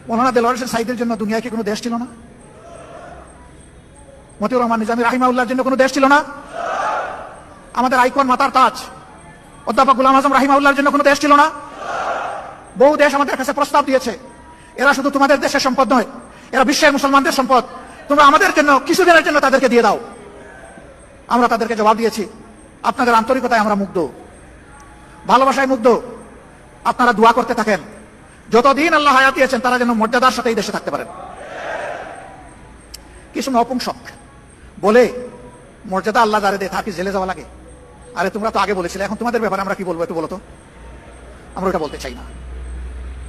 মৌলানা দেলোয়ার হোসেন সাঈদীর জন্য দুনিয়ায় কি কোনো দেশ ছিল না? মতিউর রহমান নিজামী রাহিমাহুল্লাহর জন্য কোনো দেশ ছিল না? আমাদের আইকন মাতার তাজ অধ্যাপক গোলাম আজম রাহিমাহুল্লাহর জন্য কোনো দেশ ছিল না? বহু দেশ আমাদের কাছে প্রস্তাব দিয়েছে, এরা শুধু তোমাদের দেশের সম্পদ নয়, এরা বিশ্বের মুসলমানদের সম্পদ, তোমরা আমাদের জন্য কিছুদিনের জন্য তাদেরকে দিয়ে দাও। আমরা তাদেরকে জবাব দিয়েছি, আপনাদের আন্তরিকতায় আমরা মুগ্ধ, ভালোবাসায় মুগ্ধ। আপনারা দোয়া করতে থাকেন, যতদিন আল্লাহ হায়াত দিয়েছেন তারা যেন মর্যাদার সাথে এই দেশে থাকতে পারেন। কিছু নপুংসক বলে মর্যাদা আল্লাহ যারে দেয় তাকে জেলে যাওয়া লাগে। আরে তোমরা তো আগে বলেছিলে, এখন তোমাদের ব্যাপারে আমরা কি বলবো একটু বলো তো? আমরা ওটা বলতে চাই না।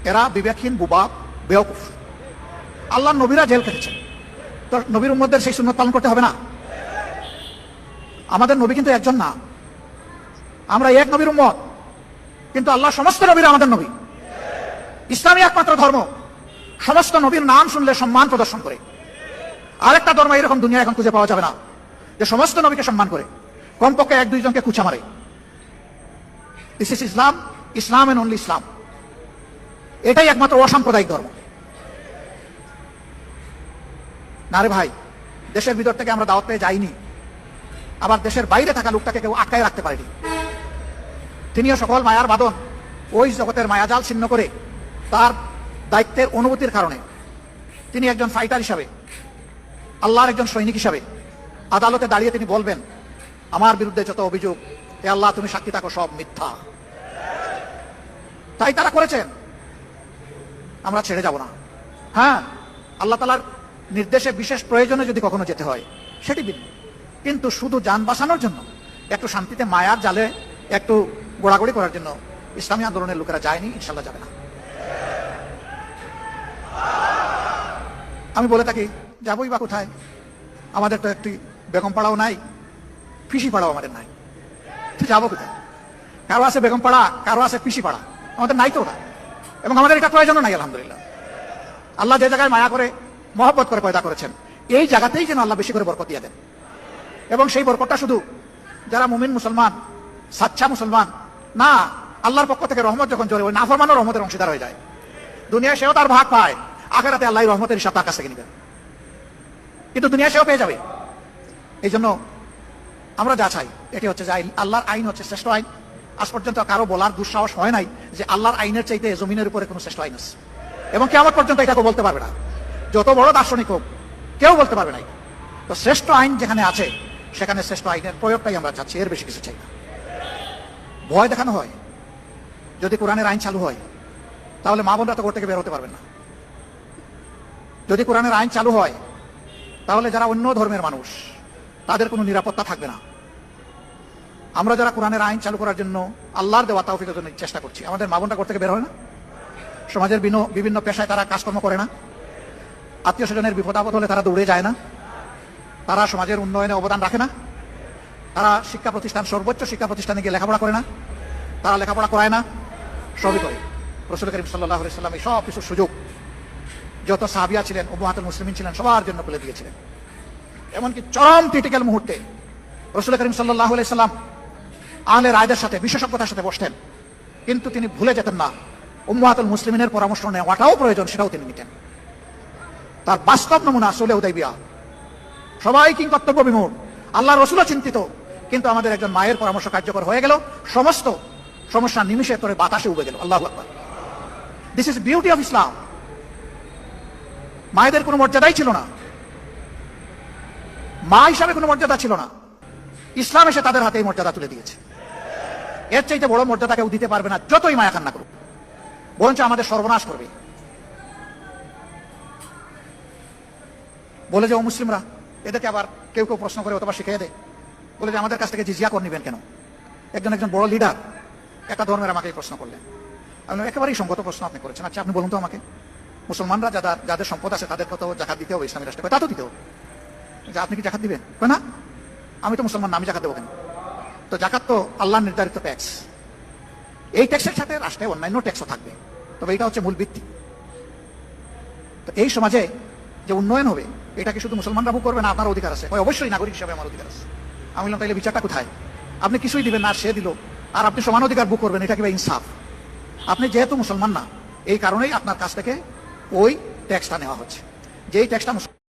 এরা বিবেকহীন, বুবা, বেওকুফ। আল্লাহর নবীরা জেল কেটেছেন, তো নবীর উম্মতদের সেই সুন্নত পালন করতে হবে না? আমাদের নবী কিন্তু একজন না, আমরা এক নবীর উম্মত, কিন্তু আল্লাহ সমস্ত নবীরা আমাদের নবী। ইসলামী একমাত্র ধর্ম সমস্ত নবীর নাম শুনলে সম্মান প্রদর্শন করে। আরেকটা ধর্ম এরকম দুনিয়া এখন খুঁজে পাওয়া যাবে না যে সমস্ত নবীকে সম্মান করে, কমপক্ষে এক দুইজনকে কুচা মারে। This is Islam, Islam and only Islam. এটাই একমাত্র অসাম্প্রদায়িক ধর্ম। না রে ভাই, দেশের ভিতর থেকে আমরা দাওয়াত পেয়ে যাইনি, আবার দেশের বাইরে থাকা লোকটাকে কেউ আটকায় রাখতে পারেনি। তিনিও সকল মায়ার বাঁধন ওই জগতের মায়াজাল ছিন্ন করে তার দায়িত্বের অনুভূতির কারণে তিনি একজন ফাইটার হিসাবে, আল্লাহর একজন সৈনিক হিসাবে আদালতে দাঁড়িয়ে তিনি বলবেন, আমার বিরুদ্ধে যত অভিযোগ, এ আল্লাহ তুমি সাক্ষী থাকো, সব মিথ্যা। তাই তারা করেছেন, আমরা ছেড়ে যাব না। হ্যাঁ, আল্লাহ তাআলার নির্দেশে বিশেষ প্রয়োজনে যদি কখনো যেতে হয় সেটি ভিন্ন, কিন্তু শুধু যান বাঁচানোর জন্য, একটু শান্তিতে মায়ার জালে একটু গোড়াগড়ি করার জন্য ইসলামী আন্দোলনের লোকেরা যায়নি, ইনশাল্লাহ যাবে না। আমি বলে থাকি, যাবই বা কোথায়? আমাদের তো একটি বেগম পাড়াও নাই, পিসি পাড়াও আমাদের নাই, যাবো কোথায়? কারো আছে বেগম পাড়া, কারো আছে পিসি পাড়া, আমাদের নাই তো ওটা, এবং আমাদের এটা প্রয়োজন নাই। আলহামদুলিল্লাহ, আল্লাহ যে জায়গায় মায়া করে মহব্বত করে পয়দা করেছেন, এই জায়গাতেই যেন আল্লাহ বেশি করে বরকত দিয়ে দেন। এবং সেই বরকতটা শুধু যারা মুমিন মুসলমান, সাচ্চা মুসলমান না, আল্লাহর পক্ষ থেকে রহমত যখন জোরে, ওই নাফরমানও রহমতের অংশীদার হয়ে যায়। দুনিয়ায় সেও তার ভাগ পায়, আখিরাতে আল্লাহ রহমতের হিসাব তার কাছ থেকে নেবেন, কিন্তু দুনিয়া সেও পেয়ে যাবে। এই জন্য আমরা যা চাই এটি হচ্ছে যে আল্লাহর আইন হচ্ছে শ্রেষ্ঠ আইন। আজ পর্যন্ত কারো বলার দুঃসাহস হয় নাই যে আল্লাহর আইনের চাইতে জমিনের উপরে কোনো শ্রেষ্ঠ আইন আছে, এবং কিয়ামত পর্যন্ত এটা কেউ বলতে পারবে না। যত বড় দার্শনিক হোক, কেউ বলতে পারবে না। তো শ্রেষ্ঠ আইন যেখানে আছে সেখানে শ্রেষ্ঠ আইনের প্রয়োগটাই আমরা চাচ্ছি, এর বেশি কিছু চাই না। ভয় দেখানো হয়, যদি কোরআনের আইন চালু হয় তাহলে মা বোনরা তো ঘর থেকে বের হতে পারবেন না। যদি কোরআনের আইন চালু হয় তাহলে যারা অন্য ধর্মের মানুষ তাদের কোনো নিরাপত্তা থাকবে না। আমরা যারা কোরআনের আইন চালু করার জন্য আল্লাহর দেওয়া তৌফিকের জন্য চেষ্টা করছি, আমাদের মা বোনরা ঘর থেকে বের হয় না, সমাজের বিভিন্ন পেশায় তারা কাজকর্ম করে না, আত্মীয় স্বজনের বিপদ আপদ হলে তারা দৌড়ে যায় না, তারা সমাজের উন্নয়নে অবদান রাখে না, তারা শিক্ষা প্রতিষ্ঠান, সর্বোচ্চ শিক্ষা প্রতিষ্ঠানে গিয়ে লেখাপড়া করে না, তারা লেখাপড়া করায় না, সবই করে। রাসূল করিম সাল্লাল্লাহু আলাইহি ওয়াসাল্লাম এই সব কিছুর সুযোগ যত সাহাবিয়া ছিলেন, উম্মাহাতুল মুসলিমিন ছিলেন, সবার জন্য খুলে দিয়েছিলেন। এমনকি চরম ক্রিটিক্যাল মুহূর্তে রাসূল করিম সাল্লাল্লাহু আলাইহি ওয়াসাল্লাম আহলে রায়দের সাথে, বিশেষজ্ঞতার সাথে বসতেন, কিন্তু তিনি ভুলে যেতেন না উম্মাহাতুল মুসলিমিনের পরামর্শ নেওয়াটাও প্রয়োজন, সেটাও তিনি নিতেন। তার বাস্তব নমুনা সুলহ হুদাইবিয়া। সবাই কিংকর্তব্য বিমূঢ়, আল্লাহর রাসূলও চিন্তিত, কিন্তু আমাদের একজন মায়ের পরামর্শ কার্যকর হয়ে গেল, সমস্ত সমস্যা নিমিষে তোরে বাতাসে উবে গেল। আল্লাহু আকবার। This is beauty of Islam. মায়েদের কোনো মর্যাদাই ছিল না, মা হিসাবে কোনো মর্যাদা ছিল না, ইসলাম এসে তাদের হাতে এই মর্যাদা তুলে দিয়েছে। এর চাইতে বড় মর্যাদা কেউ দিতে পারবে না, যতই মায়া কান্না করুক, বরঞ্চ আমাদের সর্বনাশ করবে। বলে যে ও মুসলিমরা, এদেরকে আবার কেউ কেউ প্রশ্ন করে অথবা শিখিয়ে দেয়, বলে যে আমাদের কাছ থেকে জিজিয়া কর নিবেন কেন? একজন বড় লিডার একটা ধর্মের আমাকে এই প্রশ্ন করলেন। আমি একেবারেই সঙ্গত প্রশ্ন আপনি করেছেন। আচ্ছা আপনি বলুন তো আমাকে, মুসলমানরা যাদের সম্পদ আছে তাদের কত জাকাত দিতে হবে ইসলামী রাষ্ট্রে? তা তো দিতে হবে। যে আপনি কি জাকাত দিবেন? না, আমি তো মুসলমান না, আমি জাকাত দেবো কেন? তো জাকাত তো আল্লাহর নির্ধারিত ট্যাক্স, এই ট্যাক্সের সাথে রাষ্ট্রে অন্যান্য ট্যাক্সও থাকবে, তবে এটা হচ্ছে মূল ভিত্তি। তো এই সমাজে যে উন্নয়ন হবে, এটা কি শুধু মুসলমানরা ভোগ করবে না? আপনার অধিকার আছে। অবশ্যই নাগরিক হিসাবে আমার অধিকার আছে। আমি বললাম তাইলে বিচারটা কোথায়? আপনি কিছুই দিবেন না, সে দিল, আর আপনি সমান অধিকার ভোগ করবেন, এটা কি ইনসাফ? আপনি যেহেতু মুসলমান না, এই কারণেই আপনার কাছ থেকে ওই ট্যাক্সটা নেওয়া হচ্ছে, যেই ট্যাক্সটা